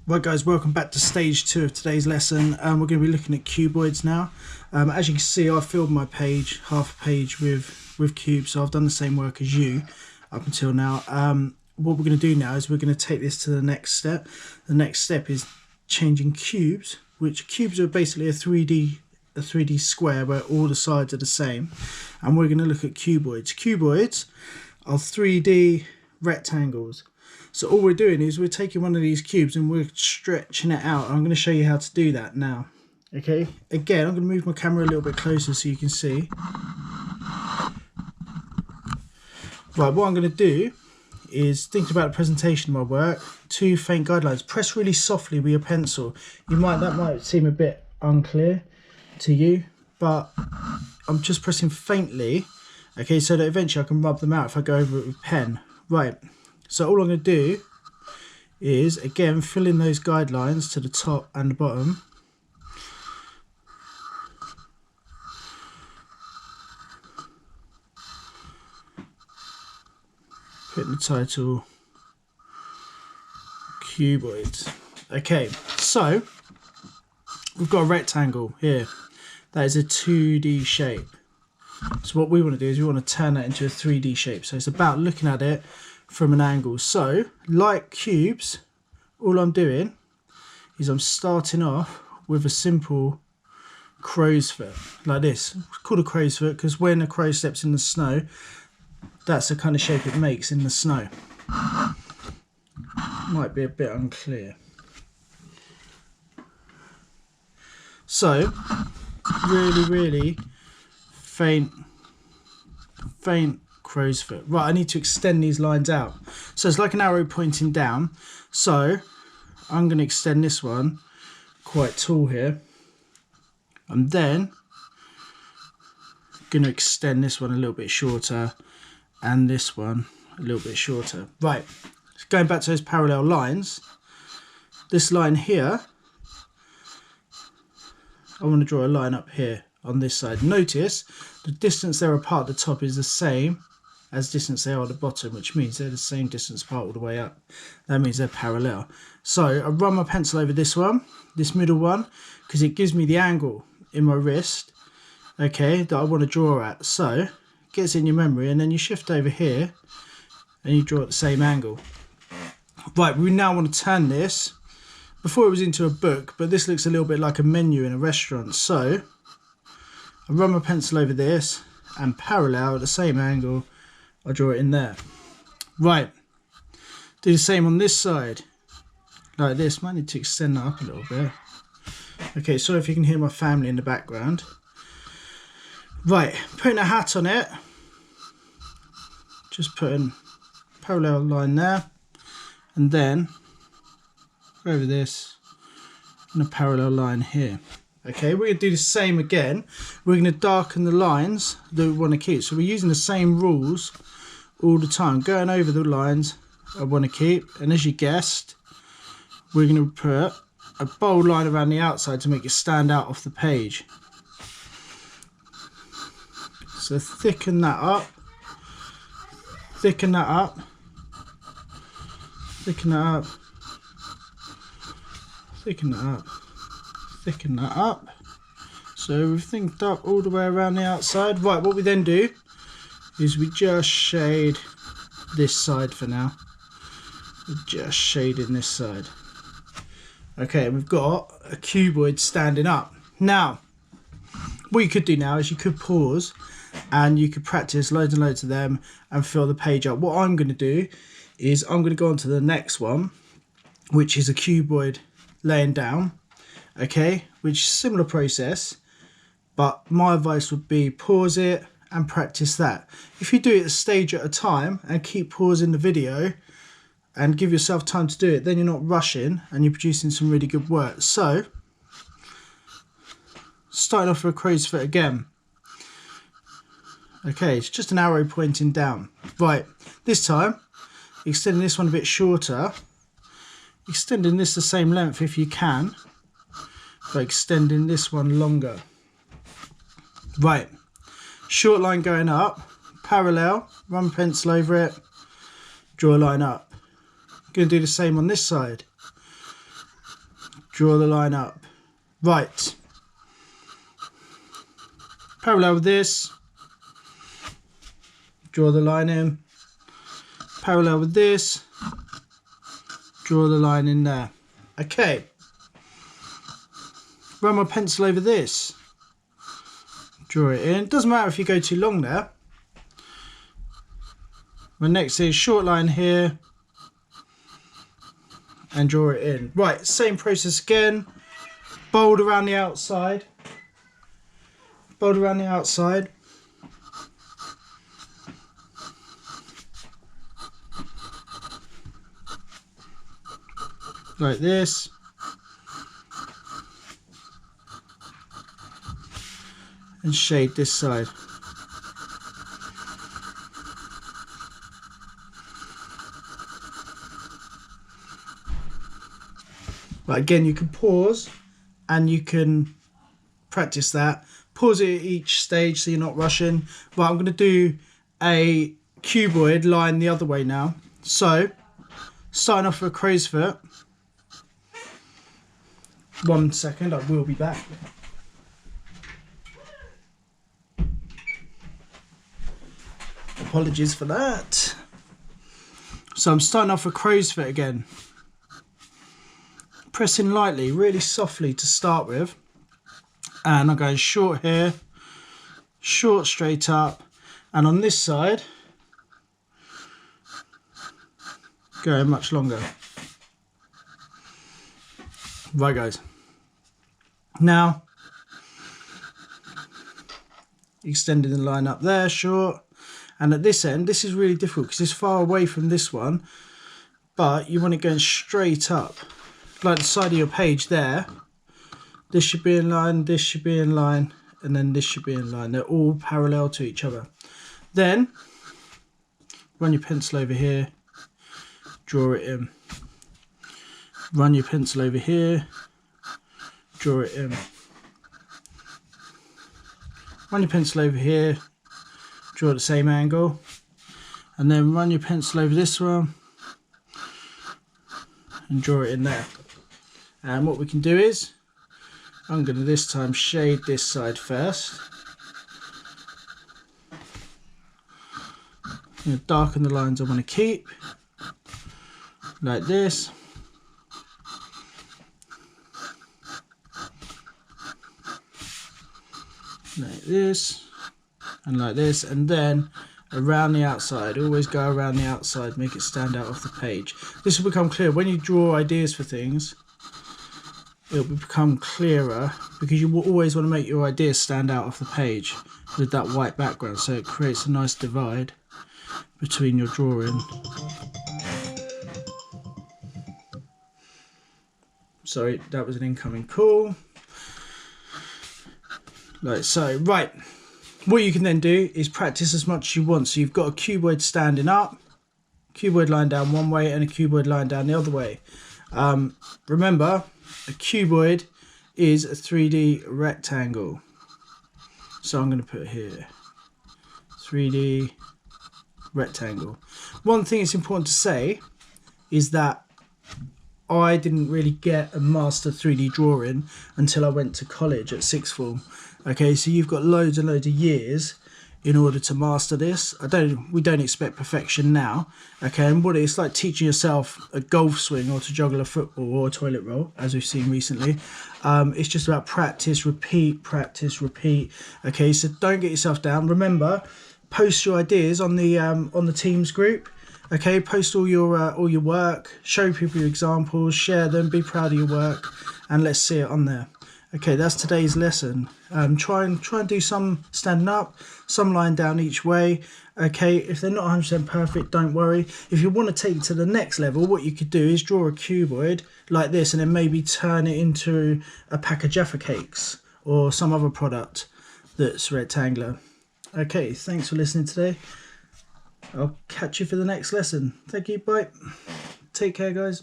Right guys, welcome back to stage 2 of today's lesson. We're going to be looking at cuboids now. As you can see, I've filled my page, half a page with cubes, so I've done the same work as you up until now. What we're going to do now is we're going to take this to the next step. The next step is changing cubes, which cubes are basically a 3D square where all the sides are the same, and we're going to look at cuboids. Cuboids are 3D rectangles. So all we're doing is we're taking one of these cubes and we're stretching it out. I'm going to show you how to do that now. Okay, again, I'm going to move my camera a little bit closer so you can see. Right, what I'm going to do is think about the presentation of my work. 2 faint guidelines. Press really softly with your pencil. That might seem a bit unclear to you, but I'm just pressing faintly, okay, so that eventually I can rub them out if I go over it with a pen. Right. So all I'm going to do is, again, fill in those guidelines to the top and the bottom. Put in the title, Cuboids. Okay, so we've got a rectangle here. That is a 2D shape. So what we want to do is we want to turn that into a 3D shape. So it's about looking at it from an angle. So like cubes, all I'm doing is I'm starting off with a simple crow's foot like this. It's called a crow's foot because when a crow steps in the snow, that's the kind of shape it makes in the snow. Might be a bit unclear. So really faint crow's foot. Right, I need to extend these lines out. So it's like an arrow pointing down. So I'm going to extend this one quite tall here. And then going to extend this one a little bit shorter and this one a little bit shorter. Right, going back to those parallel lines. This line here, I want to draw a line up here on this side. Notice the distance they're apart at the top is the same as distance they are at the bottom, which means they're the same distance apart all the way up. That means they're parallel. So I run my pencil over this one, this middle one, because it gives me the angle in my wrist, okay, that I want to draw at. So it gets in your memory, and then you shift over here and you draw at the same angle. Right, we now want to turn this. Before it was into a book, but this looks a little bit like a menu in a restaurant. So I run my pencil over this and parallel at the same angle, I draw it in there. Right, do the same on this side, like this. Might need to extend that up a little bit. Okay, sorry if you can hear my family in the background. Right, putting a hat on it, just putting a parallel line there, and then go over this and a parallel line here. Okay, we're going to do the same again. We're going to darken the lines that we want to keep. So we're using the same rules all the time, going over the lines I want to keep. And as you guessed, we're going to put a bold line around the outside to make it stand out off the page. So thicken that up, thicken that up, thicken that up, thicken that up, thicken that up. So we've thinned up all the way around the outside. Right, what we then do is we just shade this side for now. We're just shading this side. Okay, we've got a cuboid standing up. Now, what you could do now is you could pause and you could practice loads and loads of them and fill the page up. What I'm going to do is I'm going to go on to the next one, which is a cuboid laying down, okay, which is a similar process, but my advice would be pause it and practice that. If you do it a stage at a time and keep pausing the video and give yourself time to do it, then you're not rushing and you're producing some really good work. So starting off with a crow's foot again. Okay, it's just an arrow pointing down. Right, this time extending this one a bit shorter, extending this the same length if you can, but extending this one longer. Right, short line going up, parallel, run pencil over it, draw a line up. Going to do the same on this side. Draw the line up. Right. Parallel with this. Draw the line in. Parallel with this. Draw the line in there. Okay. Run my pencil over this. Draw it in. Doesn't matter if you go too long there. My next is short line here. And draw it in. Right, same process again. Bold around the outside. Bold around the outside. Like this. And shade this side. But again, you can pause and you can practice that. Pause it at each stage so you're not rushing. But I'm going to do a cuboid line the other way now. So, starting off with a crow's foot. 1 second, I will be back. Apologies for that. So I'm starting off with crow's foot again. Pressing lightly, really softly to start with. And I'm going short here, short straight up. And on this side, going much longer. Right guys. Now, extending the line up there, short. And at this end, this is really difficult because it's far away from this one. But you want it going straight up. Like the side of your page there. This should be in line, this should be in line, and then this should be in line. They're all parallel to each other. Then, run your pencil over here, draw it in. Run your pencil over here, draw it in. Run your pencil over here, draw at the same angle, and then run your pencil over this one, and draw it in there. And what we can do is, I'm going to this time shade this side first. I'm going to darken the lines I want to keep, like this. Like this, and like this, and then around the outside. Always go around the outside, make it stand out off the page. This will become clear when you draw ideas for things. It will become clearer because you will always want to make your ideas stand out off the page with that white background, so it creates a nice divide between your drawing. Sorry, that was an incoming call. Like so. Right, what you can then do is practice as much as you want. So you've got a cuboid standing up, cuboid line down one way, and a cuboid line down the other way. Remember, a cuboid is a 3D rectangle. So I'm going to put here 3D rectangle. One thing it's important to say is that I didn't really get a master 3D drawing until I went to college at sixth form. Okay, so you've got loads and loads of years in order to master this. We don't expect perfection now. Okay, and what it's like teaching yourself a golf swing or to juggle a football or a toilet roll, as we've seen recently. It's just about practice, repeat, practice, repeat. Okay, so don't get yourself down. Remember, post your ideas on the Teams group. Okay, post all your work, show people your examples, share them, be proud of your work, and let's see it on there. Okay, that's today's lesson. Try and do some standing up, some lying down each way. Okay, if they're not 100% perfect, don't worry. If you want to take it to the next level, what you could do is draw a cuboid like this and then maybe turn it into a pack of Jaffa cakes or some other product that's rectangular. Okay, thanks for listening today. I'll catch you for the next lesson. Thank you, bye. Take care, guys.